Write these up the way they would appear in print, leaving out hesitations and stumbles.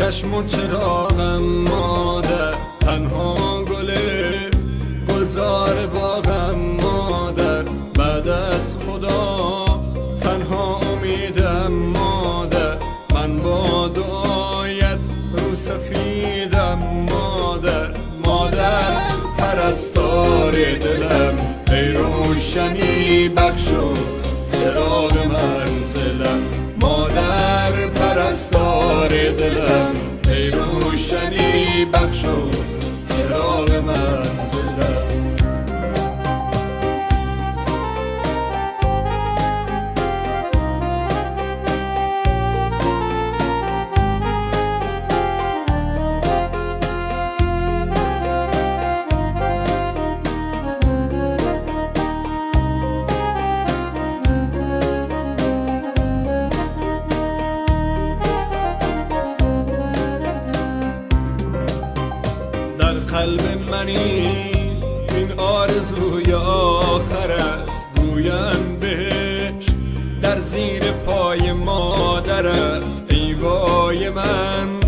چشم و چراغم مادر، تنها گلزار باغم مادر، بعد از خدا تنها امیدم مادر، من با دعایت رو سفیدم مادر. مادر پرستار دلم، ای روشنی بخشو چراغ منزلم. مادر پرستار دلم، ای روشنی بخشو چراغ منزلم. قلب منی این آرزوی آخر است، گویم بهش در زیر پای مادر است. ای وای من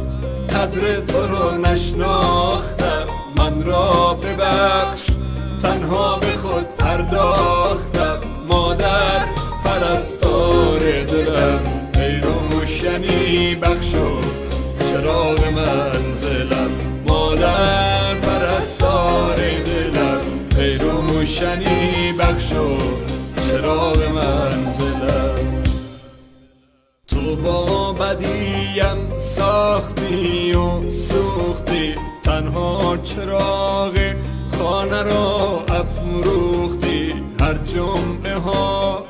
قدر تو رو نشناختم، من را ببخش تنها به خود پرداختم. مادر پرستار دلم، ای روشنی بخشو چراغ منزلم. مادر پرستار دلم، ای روشنی بخشو چراغ منزلم. تو با بدیم ساختی و سوختی، تنها چراغ خانه را افروختی. هر جمعه ها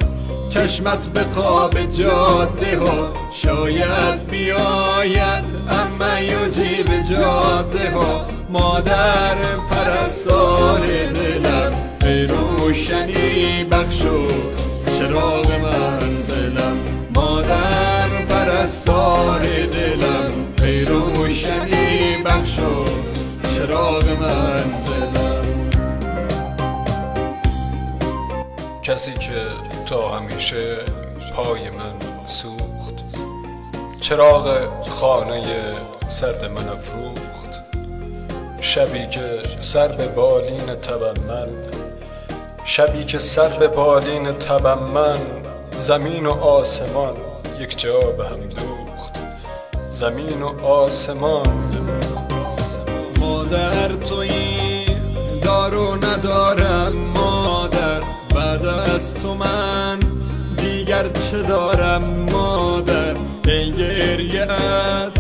چشمت به خواب جاده ها، شاید بیاید اما یجیب جاده ها. مادر پرستار دلم، ای روشنی بخشو چراغ منزلم. مادر پرستار دلم، ای روشنی بخشو چراغ منزلم. کسی که تا همیشه پای من سوخت، چراغ خانه سرد من افروخت. شبی که سر به بالین تبم من، شبی که سر به بالین تبم من، زمین و آسمان یک جا به هم دوخت، زمین و آسمان. مادر تویی دار و ندارم مادر، بعد از تو من دیگر چه دارم مادر. ای گریه‌ات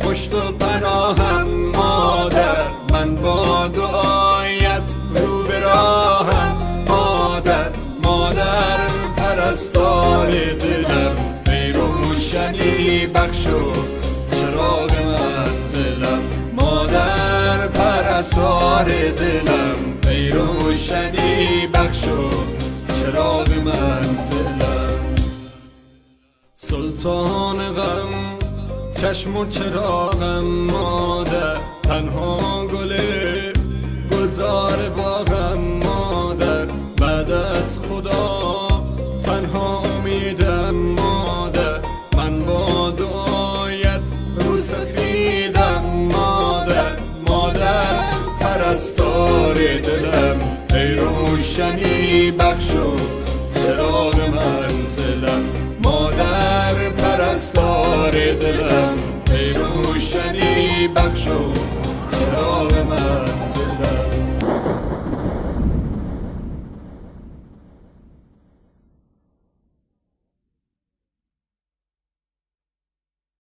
پشت و پناهم مادر، من با دعایت رو به راهم مادر. مادر پرستار دلم، ای روشنی بخشو چراغ منزلم. مادر پرستار دلم، ای روشنی بخشو چراغ منزلم. سلطان غم چشم و چراغم مادر، تنها گلزار باغم مادر، بعد از خدا تنها امیدم مادر. من با دعایت رو سفیدم مادر. مادر پرستار دلم، ای روشنی بخشو چراغ منزلم. مادر پرستار دلم، ای روشنی بخشو چراغ منزلم.